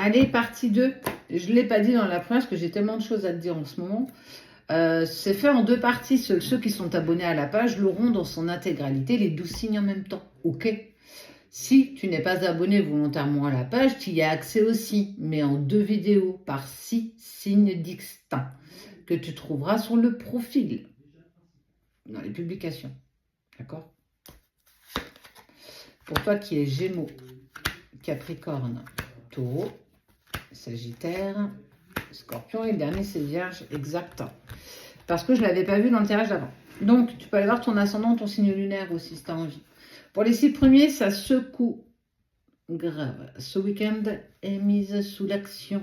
Allez, partie 2. Je ne l'ai pas dit dans la première parce que j'ai tellement de choses à te dire en ce moment. C'est fait en 2 parties. Ceux qui sont abonnés à la page l'auront dans son intégralité, les 12 signes en même temps. Ok. Si tu n'es pas abonné volontairement à la page, tu y as accès aussi, mais en 2 vidéos par 6 signes distincts que tu trouveras sur le profil, dans les publications. D'accord? Pour toi qui es Gémeaux, Capricorne, Taureau, Sagittaire, Scorpion et le dernier c'est Vierge, exact. Parce que je ne l'avais pas vu dans le tirage d'avant. Donc tu peux aller voir ton ascendant, ton signe lunaire aussi si tu as envie. Pour les 6 premiers, ça secoue grave. Ce week-end est mise sous l'action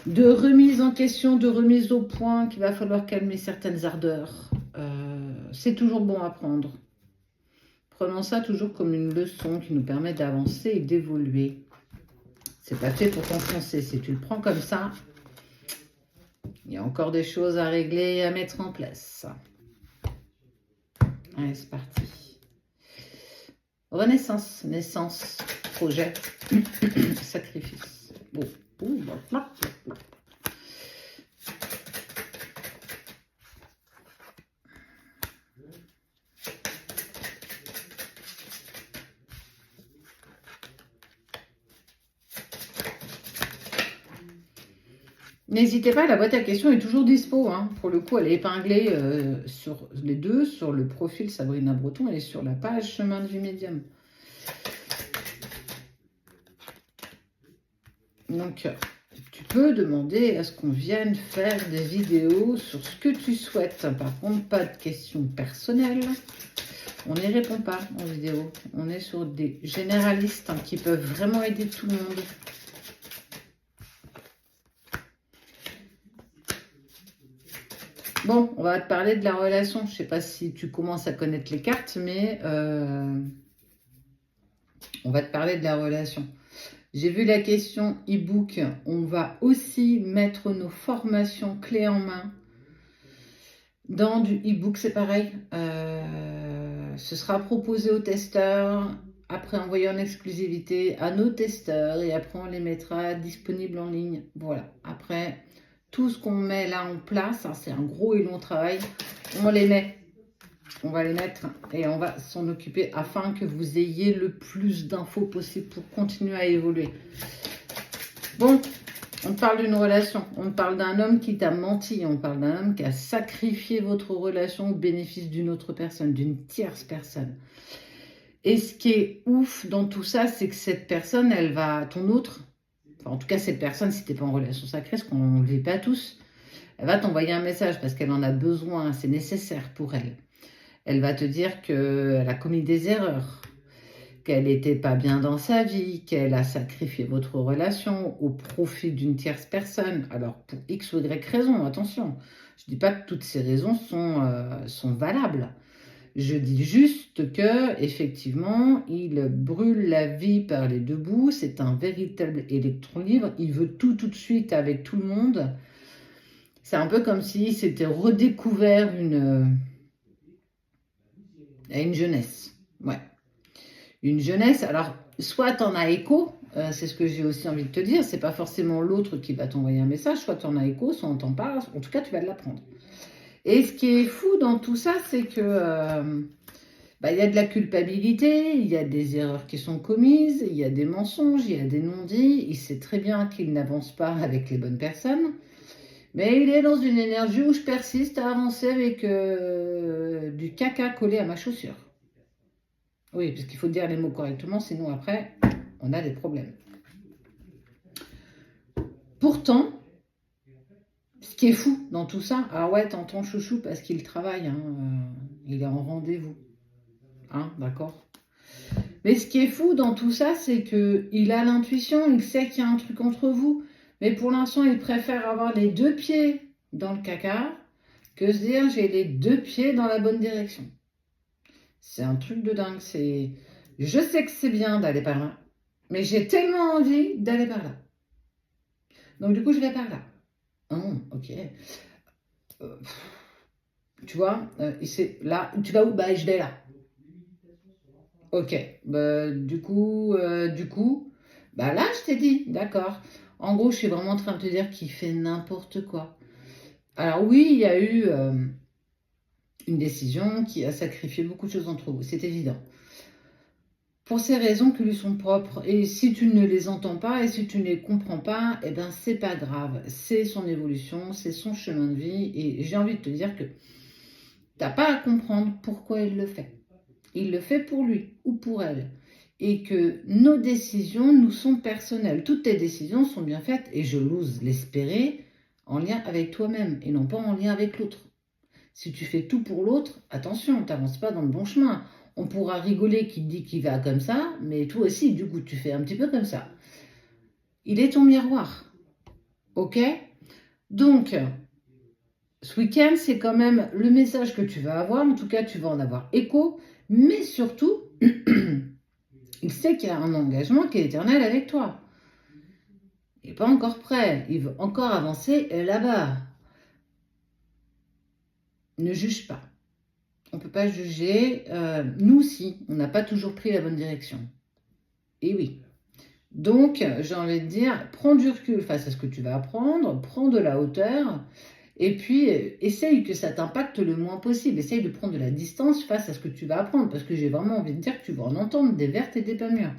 de remise en question, de remise au point, qu'il va falloir calmer certaines ardeurs. C'est toujours bon à prendre. Prenons ça toujours comme une leçon qui nous permet d'avancer et d'évoluer. C'est pas fait pour t'enfoncer. Si tu le prends comme ça, il y a encore des choses à régler et à mettre en place. Allez, c'est parti. Renaissance, naissance, projet, sacrifice. Oh. N'hésitez pas, la boîte à questions est toujours dispo. Hein. Pour le coup, elle est épinglée sur les deux, sur le profil Sabrina Breton et sur la page Chemin de vie médium. Donc, tu peux demander à ce qu'on vienne faire des vidéos sur ce que tu souhaites. Par contre, pas de questions personnelles. On n'y répond pas en vidéo. On est sur des généralistes qui peuvent vraiment aider tout le monde. Bon, on va te parler de la relation. Je ne sais pas si tu commences à connaître les cartes, mais on va te parler de la relation. J'ai vu la question e-book. On va aussi mettre nos formations clés en main dans du e-book. C'est pareil. Ce sera proposé aux testeurs, après envoyé en exclusivité à nos testeurs et après on les mettra disponibles en ligne. Voilà. Après, tout ce qu'on met là en place, hein, c'est un gros et long travail, on les met. On va les mettre et on va s'en occuper afin que vous ayez le plus d'infos possible pour continuer à évoluer. Bon, on parle d'une relation, on parle d'un homme qui t'a menti, on parle d'un homme qui a sacrifié votre relation au bénéfice d'une autre personne, d'une tierce personne. Et ce qui est ouf dans tout ça, c'est que cette personne, elle va, ton autre, enfin, en tout cas cette personne, si tu n'es pas en relation sacrée, ce qu'on ne le vit pas tous, elle va t'envoyer un message parce qu'elle en a besoin, c'est nécessaire pour elle. Elle va te dire qu'elle a commis des erreurs, qu'elle n'était pas bien dans sa vie, qu'elle a sacrifié votre relation au profit d'une tierce personne. Alors, pour X ou Y raison, attention. Je ne dis pas que toutes ces raisons sont valables. Je dis juste que, effectivement, il brûle la vie par les 2 bouts. C'est un véritable électron libre. Il veut tout de suite avec tout le monde. C'est un peu comme si c'était redécouvert une jeunesse. Ouais. Une jeunesse, alors, soit tu en as écho, c'est ce que j'ai aussi envie de te dire, c'est pas forcément l'autre qui va t'envoyer un message, soit tu en as écho, soit on t'en parle, en tout cas, tu vas l'apprendre. Et ce qui est fou dans tout ça, c'est que y a de la culpabilité, il y a des erreurs qui sont commises, il y a des mensonges, il y a des non-dits, il sait très bien qu'il n'avance pas avec les bonnes personnes, mais il est dans une énergie où je persiste à avancer avec du caca collé à ma chaussure. Oui, parce qu'il faut dire les mots correctement, sinon après, on a des problèmes. Pourtant, ce qui est fou dans tout ça, ah ouais, t'entends chouchou parce qu'il travaille, hein, il est en rendez-vous. Hein, d'accord. Mais ce qui est fou dans tout ça, c'est qu'il a l'intuition, il sait qu'il y a un truc entre vous, mais pour l'instant, il préfère avoir les 2 pieds dans le caca que se dire j'ai les 2 pieds dans la bonne direction. C'est un truc de dingue. Je sais que c'est bien d'aller par là, mais j'ai tellement envie d'aller par là. Donc du coup, je vais par là. Ok. Tu vois, là, tu vas où? Bah, je vais là. Ok. Du coup, Bah là, je t'ai dit, d'accord. En gros, je suis vraiment en train de te dire qu'il fait n'importe quoi. Alors oui, il y a eu une décision qui a sacrifié beaucoup de choses entre vous, c'est évident. Pour ces raisons qui lui sont propres. Et si tu ne les entends pas et si tu ne les comprends pas, eh ben c'est pas grave. C'est son évolution, c'est son chemin de vie. Et j'ai envie de te dire que t'as pas à comprendre pourquoi il le fait. Il le fait pour lui ou pour elle. Et que nos décisions nous sont personnelles. Toutes tes décisions sont bien faites, et je l'ose l'espérer, en lien avec toi-même et non pas en lien avec l'autre. Si tu fais tout pour l'autre, attention, tu n'avances pas dans le bon chemin. On pourra rigoler qu'il dit qu'il va comme ça, mais toi aussi, du coup, tu fais un petit peu comme ça. Il est ton miroir. Ok? Donc, ce week-end, c'est quand même le message que tu vas avoir. En tout cas, tu vas en avoir écho. Mais surtout, il sait qu'il y a un engagement qui est éternel avec toi. Il n'est pas encore prêt. Il veut encore avancer là-bas. Ne juge pas. On ne peut pas juger. Nous aussi, on n'a pas toujours pris la bonne direction. Et oui. Donc, j'ai envie de dire, prends du recul face à ce que tu vas apprendre, prends de la hauteur, et puis essaye que ça t'impacte le moins possible. Essaye de prendre de la distance face à ce que tu vas apprendre, parce que j'ai vraiment envie de dire que tu vas en entendre des vertes et des pas mûres.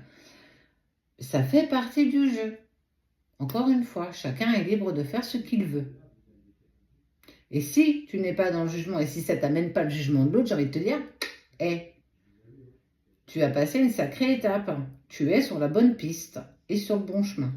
Ça fait partie du jeu. Encore une fois, chacun est libre de faire ce qu'il veut. Et si tu n'es pas dans le jugement, et si ça t'amène pas le jugement de l'autre, j'ai envie de te dire, tu as passé une sacrée étape. Tu es sur la bonne piste et sur le bon chemin.